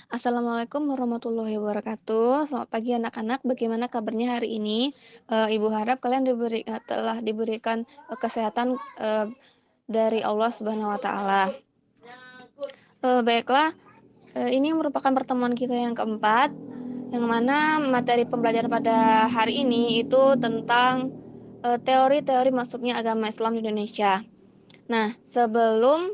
Assalamualaikum warahmatullahi wabarakatuh. Selamat pagi anak-anak, bagaimana kabarnya hari ini? Ibu harap kalian telah diberikan kesehatan dari Allah Subhanahu wa taala. Baiklah, ini merupakan pertemuan kita yang keempat, yang mana materi pembelajaran pada hari ini itu tentang teori-teori masuknya agama Islam di Indonesia. Nah, sebelum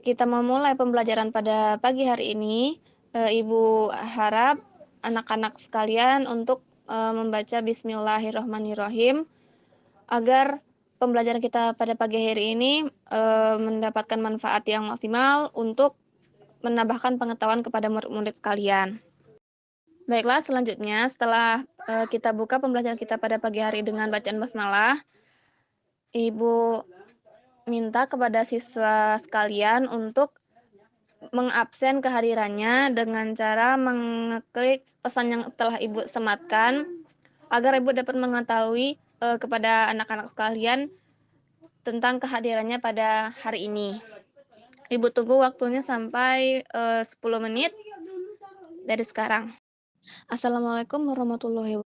kita memulai pembelajaran pada pagi hari ini, Ibu harap anak-anak sekalian untuk membaca Bismillahirrohmanirrohim agar pembelajaran kita pada pagi hari ini mendapatkan manfaat yang maksimal untuk menambahkan pengetahuan kepada murid-murid sekalian. Baiklah, selanjutnya setelah kita buka pembelajaran kita pada pagi hari dengan bacaan basmalah, Ibu minta kepada siswa sekalian untuk mengabsen kehadirannya dengan cara mengeklik pesan yang telah Ibu sematkan agar Ibu dapat mengetahui kepada anak-anak sekalian tentang kehadirannya pada hari ini. Ibu tunggu waktunya sampai 10 menit dari sekarang. Assalamualaikum warahmatullahi wabarakatuh.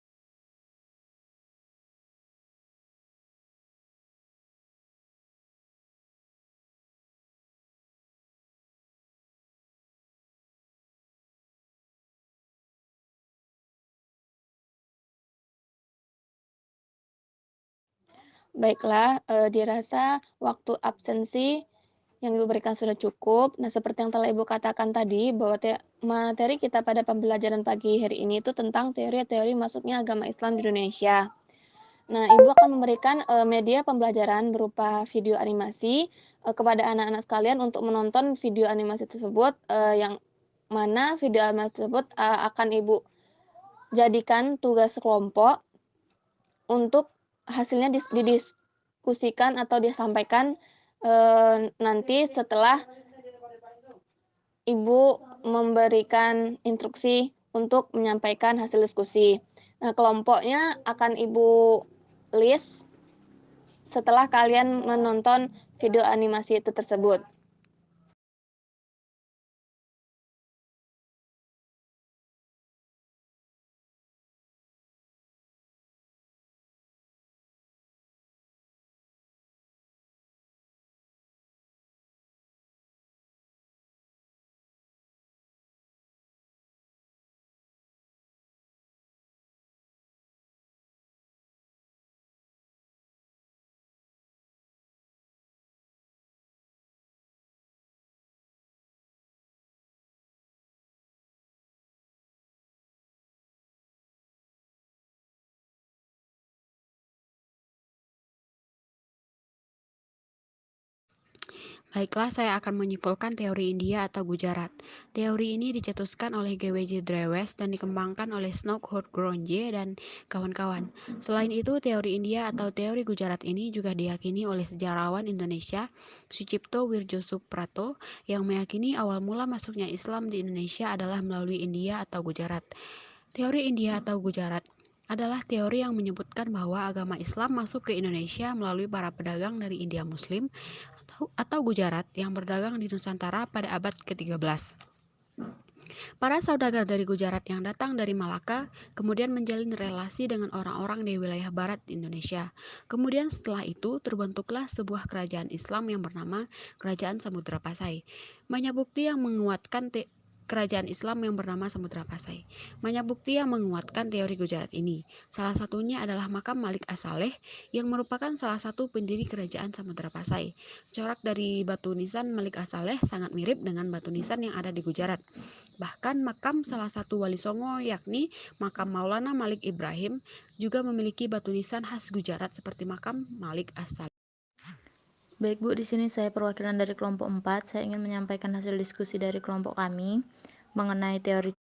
Baiklah, dirasa waktu absensi yang Ibu berikan sudah cukup. Nah, seperti yang telah Ibu katakan tadi, bahwa materi kita pada pembelajaran pagi hari ini itu tentang teori-teori masuknya agama Islam di Indonesia. Nah, Ibu akan memberikan media pembelajaran berupa video animasi kepada anak-anak sekalian untuk menonton video animasi tersebut, yang mana video animasi tersebut akan Ibu jadikan tugas kelompok untuk hasilnya didiskusikan atau disampaikan nanti setelah Ibu memberikan instruksi untuk menyampaikan hasil diskusi. Nah, kelompoknya akan Ibu list setelah kalian menonton video animasi itu tersebut. Baiklah, saya akan menyimpulkan teori India atau Gujarat. Teori ini dicetuskan oleh G.W.J. Drewes dan dikembangkan oleh Snowcott Gronje dan kawan-kawan. Selain itu, teori India atau teori Gujarat ini juga diyakini oleh sejarawan Indonesia Sucipto Wirjosuprato yang meyakini awal mula masuknya Islam di Indonesia adalah melalui India atau Gujarat. Teori India atau Gujarat adalah teori yang menyebutkan bahwa agama Islam masuk ke Indonesia melalui para pedagang dari India Muslim atau Gujarat yang berdagang di Nusantara pada abad ke-13. Para saudagar dari Gujarat yang datang dari Malaka kemudian menjalin relasi dengan orang-orang di wilayah barat Indonesia. Kemudian setelah itu terbentuklah sebuah kerajaan Islam yang bernama Kerajaan Samudra Pasai. Banyak bukti yang menguatkan kerajaan Islam yang bernama Samudra Pasai. Banyak bukti yang menguatkan teori Gujarat ini. Salah satunya adalah makam Malik As-Saleh yang merupakan salah satu pendiri kerajaan Samudra Pasai. Corak dari batu nisan Malik As-Saleh sangat mirip dengan batu nisan yang ada di Gujarat. Bahkan makam salah satu wali Songo yakni makam Maulana Malik Ibrahim juga memiliki batu nisan khas Gujarat seperti makam Malik As-Saleh. Baik Bu, di sini saya perwakilan dari kelompok 4. Saya ingin menyampaikan hasil diskusi dari kelompok kami mengenai teori.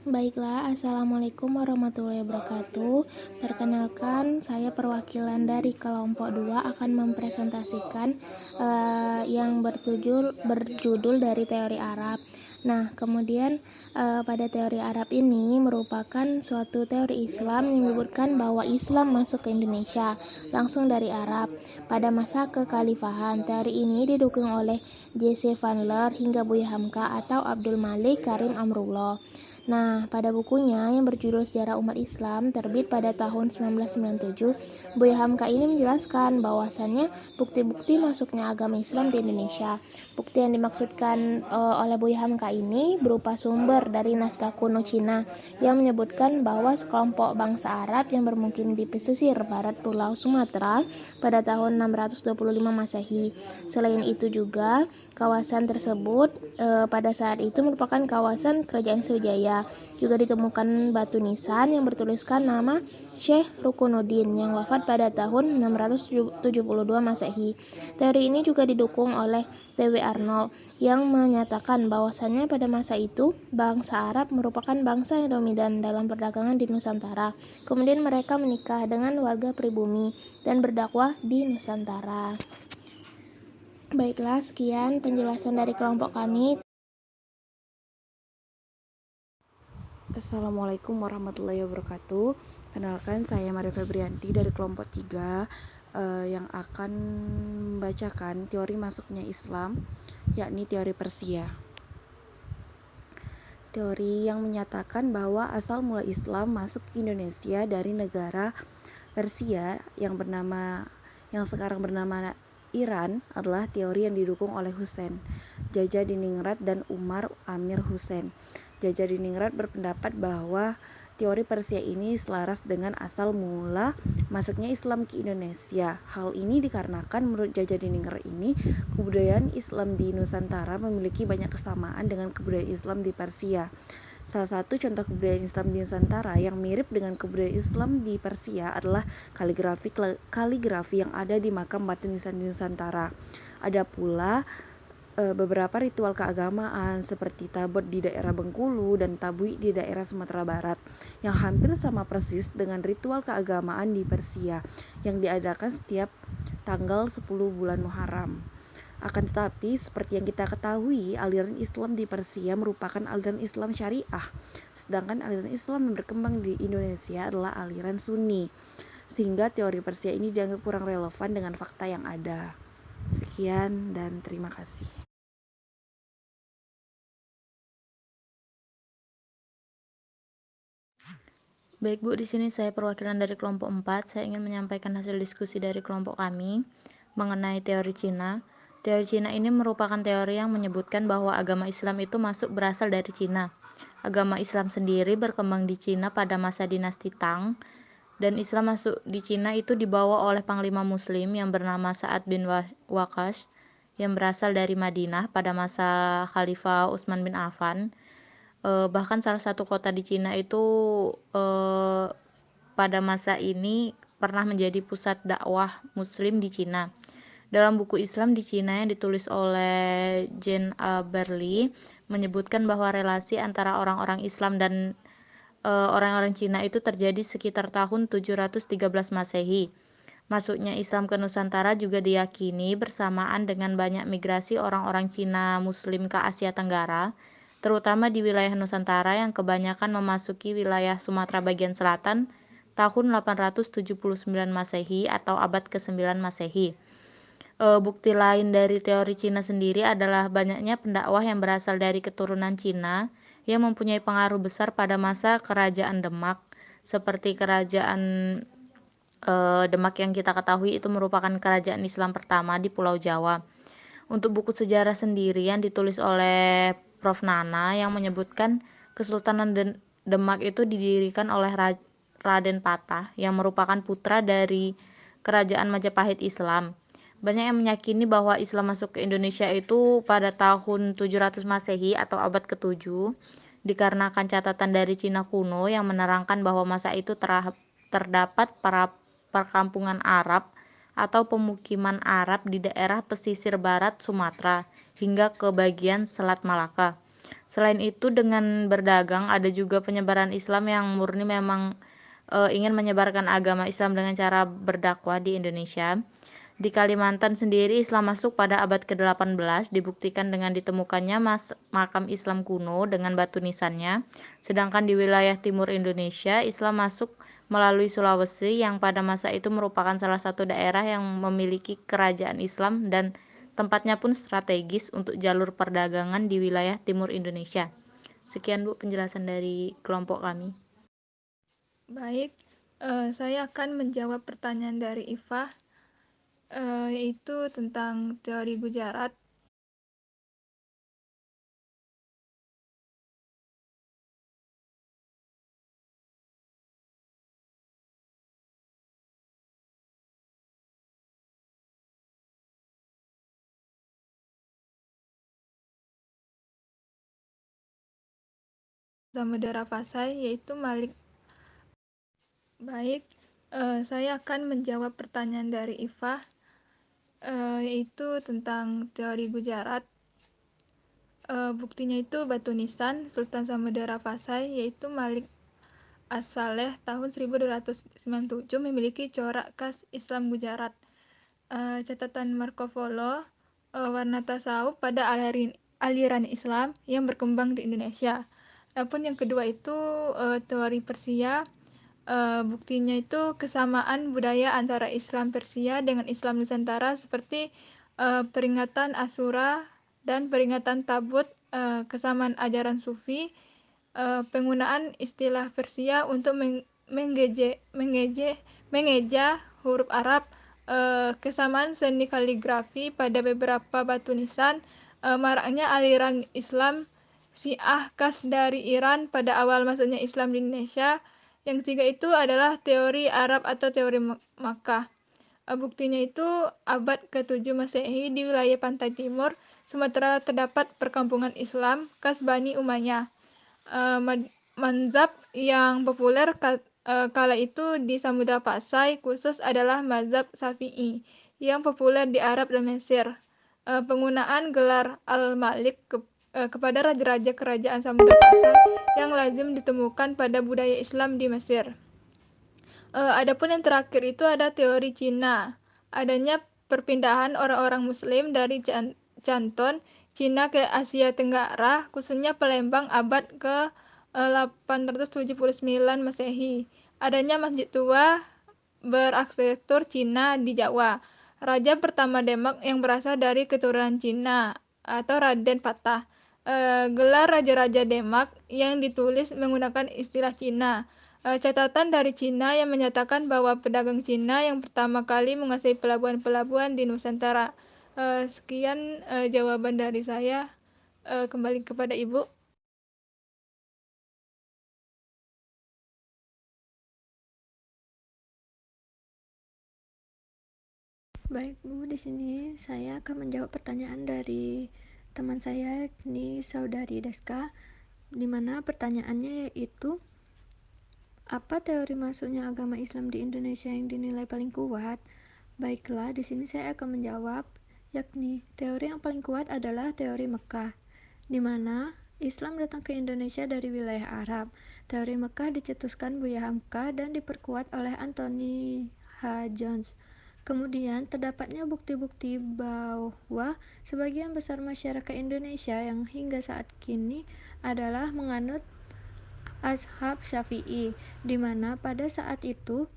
Baiklah, Assalamualaikum warahmatullahi wabarakatuh. Perkenalkan, saya perwakilan dari kelompok 2 akan mempresentasikan yang berjudul dari teori Arab. Nah, kemudian pada teori Arab ini merupakan suatu teori Islam yang menyebutkan bahwa Islam masuk ke Indonesia langsung dari Arab pada masa kekhalifahan. Teori ini didukung oleh J.C. Vandler hingga Buya Hamka atau Abdul Malik Karim Amrullah. Nah, pada bukunya yang berjudul Sejarah Umat Islam terbit pada tahun 1997, Buya Hamka ini menjelaskan bahwasannya bukti-bukti masuknya agama Islam di Indonesia. Bukti yang dimaksudkan oleh Buya Hamka ini berupa sumber dari naskah kuno Cina yang menyebutkan bahwa sekelompok bangsa Arab yang bermukim di pesisir barat Pulau Sumatera pada tahun 625 Masehi. Selain itu juga, kawasan tersebut pada saat itu merupakan kawasan kerajaan Sriwijaya. Juga ditemukan batu nisan yang bertuliskan nama Syekh Rukunuddin yang wafat pada tahun 672 Masehi. Teori ini juga didukung oleh T.W. Arnold yang menyatakan bahwasannya pada masa itu bangsa Arab merupakan bangsa yang dominan dalam perdagangan di Nusantara. Kemudian mereka menikah dengan warga pribumi dan berdakwah di Nusantara. Baiklah, sekian penjelasan dari kelompok kami. Assalamualaikum warahmatullahi wabarakatuh. Kenalkan, saya Maria Febrianti dari kelompok 3 yang akan membacakan teori masuknya Islam, yakni teori Persia. Teori yang menyatakan bahwa asal mula Islam masuk ke Indonesia dari negara Persia yang sekarang bernama Iran adalah teori yang didukung oleh Hussein, Jajadiningrat dan Umar Amir Hussein. Jajadiningrat berpendapat bahwa teori Persia ini selaras dengan asal mula masuknya Islam ke Indonesia. Hal ini dikarenakan menurut Jajadiningrat ini kebudayaan Islam di Nusantara memiliki banyak kesamaan dengan kebudayaan Islam di Persia. Salah satu contoh kebudayaan Islam di Nusantara yang mirip dengan kebudayaan Islam di Persia adalah kaligrafi yang ada di makam batu nisan di Nusantara. Ada pula beberapa ritual keagamaan seperti tabot di daerah Bengkulu dan tabui di daerah Sumatera Barat yang hampir sama persis dengan ritual keagamaan di Persia yang diadakan setiap tanggal 10 bulan Muharram. Akan tetapi, seperti yang kita ketahui, aliran Islam di Persia merupakan aliran Islam Syariah, sedangkan aliran Islam yang berkembang di Indonesia adalah aliran Sunni, sehingga teori Persia ini dianggap kurang relevan dengan fakta yang ada. Sekian dan terima kasih. Baik Bu, di sini saya perwakilan dari kelompok 4. Saya ingin menyampaikan hasil diskusi dari kelompok kami mengenai teori Cina. Teori Cina ini merupakan teori yang menyebutkan bahwa agama Islam itu berasal dari Cina. Agama Islam sendiri berkembang di Cina pada masa dinasti Tang, dan Islam masuk di Cina itu dibawa oleh panglima muslim yang bernama Sa'ad bin Waqqas yang berasal dari Madinah pada masa Khalifah Utsman bin Affan. Bahkan salah satu kota di Cina itu pada masa ini pernah menjadi pusat dakwah muslim di Cina. Dalam buku Islam di Cina yang ditulis oleh Jean Berly menyebutkan bahwa relasi antara orang-orang Islam dan orang-orang Cina itu terjadi sekitar tahun 713 Masehi. Masuknya Islam ke Nusantara juga diyakini bersamaan dengan banyak migrasi orang-orang Cina Muslim ke Asia Tenggara, terutama di wilayah Nusantara yang kebanyakan memasuki wilayah Sumatera bagian selatan tahun 879 Masehi atau abad ke-9 Masehi. Bukti lain dari teori Cina sendiri adalah banyaknya pendakwah yang berasal dari keturunan Cina yang mempunyai pengaruh besar pada masa kerajaan Demak, seperti kerajaan Demak yang kita ketahui itu merupakan kerajaan Islam pertama di Pulau Jawa. Untuk buku sejarah sendiri yang ditulis oleh Prof. Nana yang menyebutkan Kesultanan Demak itu didirikan oleh Raden Patah yang merupakan putra dari kerajaan Majapahit Islam. Banyak yang meyakini bahwa Islam masuk ke Indonesia itu pada tahun 700 Masehi atau abad ke-7 dikarenakan catatan dari Cina kuno yang menerangkan bahwa masa itu terdapat para perkampungan Arab atau pemukiman Arab di daerah pesisir barat Sumatera hingga ke bagian Selat Malaka. Selain itu, dengan berdagang ada juga penyebaran Islam yang murni memang ingin menyebarkan agama Islam dengan cara berdakwah di Indonesia. Di Kalimantan sendiri Islam masuk pada abad ke-18, dibuktikan dengan ditemukannya makam Islam kuno dengan batu nisannya. Sedangkan di wilayah timur Indonesia, Islam masuk melalui Sulawesi yang pada masa itu merupakan salah satu daerah yang memiliki kerajaan Islam dan tempatnya pun strategis untuk jalur perdagangan di wilayah timur Indonesia. Sekian Bu penjelasan dari kelompok kami. Baik, saya akan menjawab pertanyaan dari Ifah, yaitu tentang teori Gujarat. Samudera Pasai, yaitu Malik. Baik, saya akan menjawab pertanyaan dari Ifah, yaitu tentang teori Gujarat. Buktinya itu batu nisan Sultan Samudera Pasai, yaitu Malik As-Saleh tahun 1297 memiliki corak khas Islam Gujarat. Catatan Marco Polo, warna tasawuf pada aliran Islam yang berkembang di Indonesia. Adapun yang kedua itu teori Persia. Buktinya itu kesamaan budaya antara Islam Persia dengan Islam Nusantara seperti peringatan Asyura dan peringatan Tabut, kesamaan ajaran Sufi, penggunaan istilah Persia untuk mengeja huruf Arab, kesamaan seni kaligrafi pada beberapa batu nisan, maraknya aliran Islam Syiah khas dari Iran pada awal masuknya Islam di Indonesia. Yang ketiga itu adalah teori Arab atau teori Makkah. Buktinya itu abad ke-7 Masehi di wilayah pantai timur Sumatera terdapat perkampungan Islam khas Bani Umayyah. Mazhab yang populer kala itu di Samudra Pasai khusus adalah mazhab Syafi'i yang populer di Arab dan Mesir. Penggunaan gelar Al-Malik kepada raja-raja kerajaan Samudra Pasai yang lazim ditemukan pada budaya Islam di Mesir. Adapun yang terakhir itu ada teori Cina. Adanya perpindahan orang-orang Muslim dari Canton, Cina ke Asia Tenggara, khususnya Palembang abad ke-879 Masehi. Adanya masjid tua berarsitektur Cina di Jawa. Raja pertama Demak yang berasal dari keturunan Cina atau Raden Patah. Gelar Raja-Raja Demak yang ditulis menggunakan istilah Cina. Catatan dari Cina yang menyatakan bahwa pedagang Cina yang pertama kali menguasai pelabuhan-pelabuhan di Nusantara. Sekian jawaban dari saya. Kembali kepada Ibu. Baik Bu, di sini saya akan menjawab pertanyaan dari teman saya, yakni Saudari Deska, di mana pertanyaannya yaitu, apa teori masuknya agama Islam di Indonesia yang dinilai paling kuat? Baiklah, di sini saya akan menjawab, yakni teori yang paling kuat adalah teori Mekah, di mana Islam datang ke Indonesia dari wilayah Arab. Teori Mekah dicetuskan Buya Hamka dan diperkuat oleh Anthony H. Jones. Kemudian terdapatnya bukti-bukti bahwa sebagian besar masyarakat Indonesia yang hingga saat kini adalah menganut Ashab Syafi'i, di mana pada saat itu,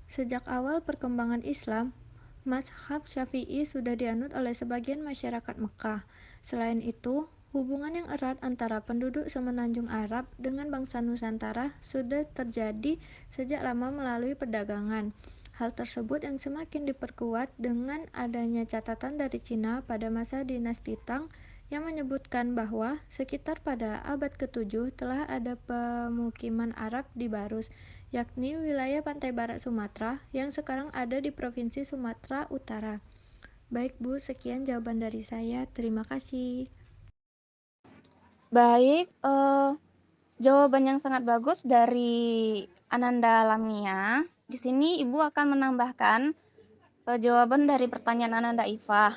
sejak awal perkembangan Islam, mazhab Syafi'i sudah dianut oleh sebagian masyarakat Mekah. Selain itu, hubungan yang erat antara penduduk semenanjung Arab dengan bangsa Nusantara sudah terjadi sejak lama melalui perdagangan. Hal tersebut yang semakin diperkuat dengan adanya catatan dari Cina pada masa dinasti Tang yang menyebutkan bahwa sekitar pada abad ke-7 telah ada pemukiman Arab di Barus, yakni wilayah pantai barat Sumatera yang sekarang ada di Provinsi Sumatera Utara. Baik Bu, sekian jawaban dari saya. Terima kasih. Baik, jawaban yang sangat bagus dari Ananda Lamia. Di sini Ibu akan menambahkan jawaban dari pertanyaan Ananda Ifah,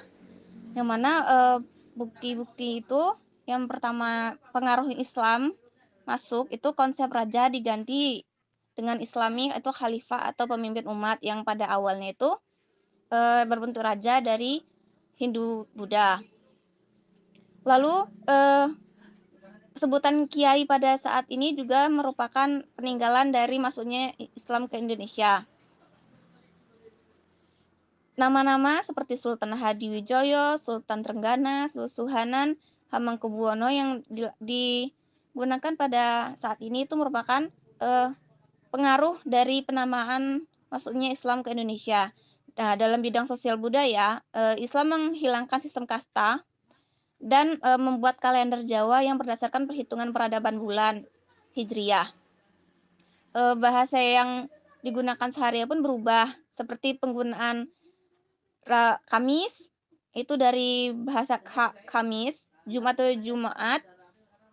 yang mana bukti-bukti itu yang pertama pengaruh Islam masuk itu konsep raja diganti dengan Islami itu khalifah atau pemimpin umat yang pada awalnya itu berbentuk raja dari Hindu Buddha. Lalu sebutan kiai pada saat ini juga merupakan peninggalan dari masuknya Islam ke Indonesia. Nama-nama seperti Sultan Hadiwijoyo, Sultan Trenggana, Susuhunan, Hamengkubuwono yang digunakan pada saat ini itu merupakan pengaruh dari penamaan masuknya Islam ke Indonesia. Nah, dalam bidang sosial budaya, Islam menghilangkan sistem kasta dan membuat kalender Jawa yang berdasarkan perhitungan peradaban bulan Hijriyah. Bahasa yang digunakan sehari pun berubah, seperti penggunaan Kamis itu dari bahasa Kamis, Jumat itu Jumat,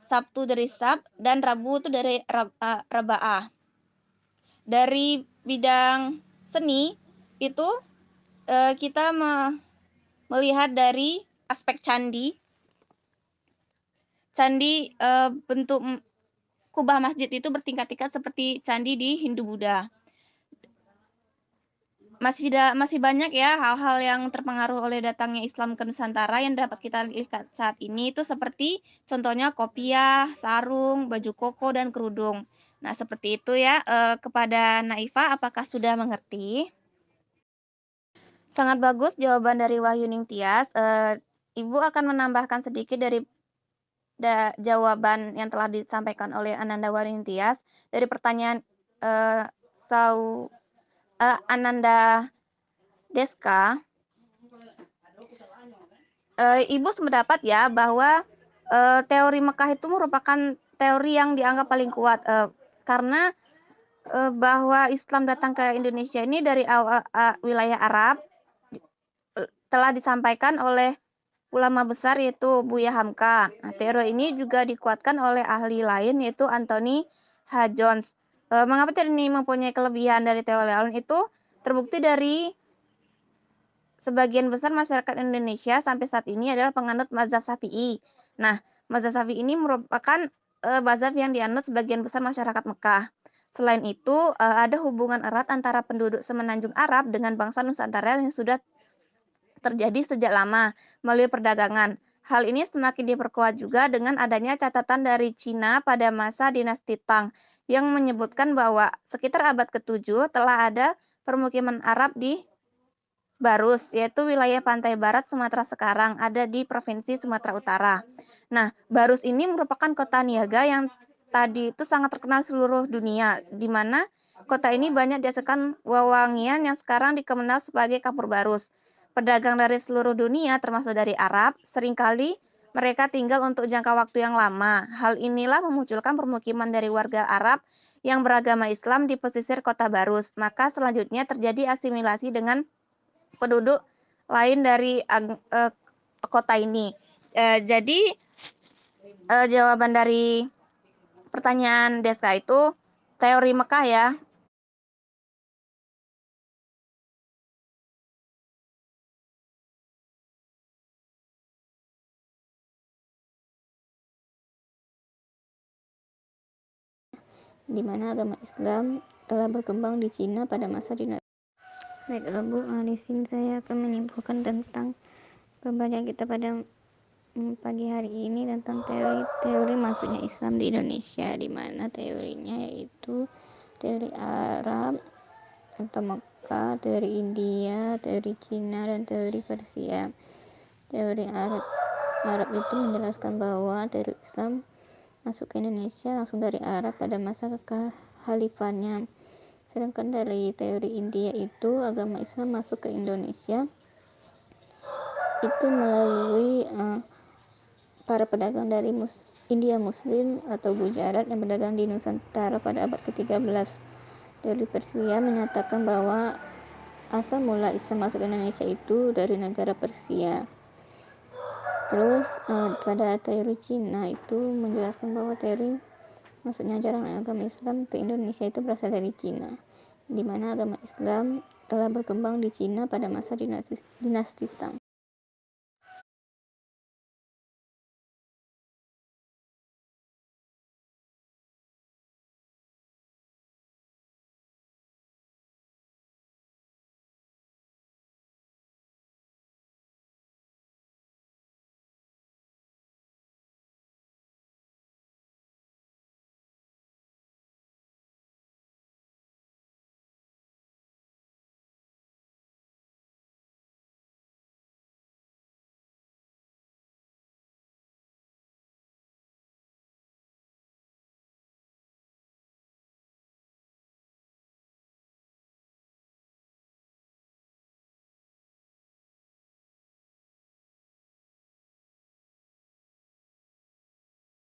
Sabtu dari Sab, dan Rabu itu dari Raba'ah. Dari bidang seni itu kita melihat dari aspek candi. Candi bentuk kubah masjid itu bertingkat-tingkat seperti candi di Hindu Buddha. Masih banyak ya hal-hal yang terpengaruh oleh datangnya Islam ke Nusantara yang dapat kita lihat saat ini itu seperti contohnya kopiah, sarung, baju koko, dan kerudung. Nah, seperti itu ya. Kepada Naifa, apakah sudah mengerti? Sangat bagus jawaban dari Wahyu Ningtyas. Ibu akan menambahkan sedikit dari jawaban yang telah disampaikan oleh Ananda Wahyu Ningtyas dari pertanyaan Ananda Deska. Ibu sependapat ya bahwa teori Mekah itu merupakan teori yang dianggap paling kuat karena bahwa Islam datang ke Indonesia ini dari wilayah Arab telah disampaikan oleh ulama besar yaitu Buya Hamka. Nah, teori ini juga dikuatkan oleh ahli lain yaitu Anthony H. Jones. Mengapa teori ini mempunyai kelebihan dari teori lain itu terbukti dari sebagian besar masyarakat Indonesia sampai saat ini adalah penganut mazhab Syafi'i. Nah, mazhab Syafi'i ini merupakan mazhab yang dianut sebagian besar masyarakat Mekah. Selain itu, ada hubungan erat antara penduduk semenanjung Arab dengan bangsa Nusantara yang sudah terjadi sejak lama melalui perdagangan. Hal ini semakin diperkuat juga dengan adanya catatan dari Cina pada masa dinasti Tang yang menyebutkan bahwa sekitar abad ke-7 telah ada permukiman Arab di Barus, yaitu wilayah pantai barat Sumatera sekarang, ada di Provinsi Sumatera Utara. Nah, Barus ini merupakan kota niaga yang tadi itu sangat terkenal seluruh dunia, di mana kota ini banyak dihasilkan wewangian yang sekarang dikenal sebagai Kapur Barus. Pedagang dari seluruh dunia, termasuk dari Arab, seringkali mereka tinggal untuk jangka waktu yang lama. Hal inilah memunculkan permukiman dari warga Arab yang beragama Islam di pesisir kota Barus. Maka selanjutnya terjadi asimilasi dengan penduduk lain dari kota ini. Jadi jawaban dari pertanyaan Deska itu teori Mekah ya. Di mana agama Islam telah berkembang di Cina pada masa dinasti. Baiklah Bu, di sini saya akan menyimpulkan tentang pembelajaran kita pada pagi hari ini tentang teori masuknya Islam di Indonesia, di mana teorinya yaitu teori Arab atau Mekah, teori India, teori Cina, dan teori Persia. Teori Arab itu menjelaskan bahwa teori Islam masuk ke Indonesia langsung dari Arab pada masa kekhalifannya. Sedangkan dari teori India itu agama Islam masuk ke Indonesia itu melalui para pedagang dari India Muslim atau Gujarat yang berdagang di Nusantara pada abad ke-13. Teori Persia menyatakan bahwa asal mula Islam masuk ke Indonesia itu dari negara Persia. Terus pada teori Cina itu menjelaskan bahwa teori maksudnya ajaran agama Islam ke Indonesia itu berasal dari Cina, di mana agama Islam telah berkembang di Cina pada masa dinasti Tang.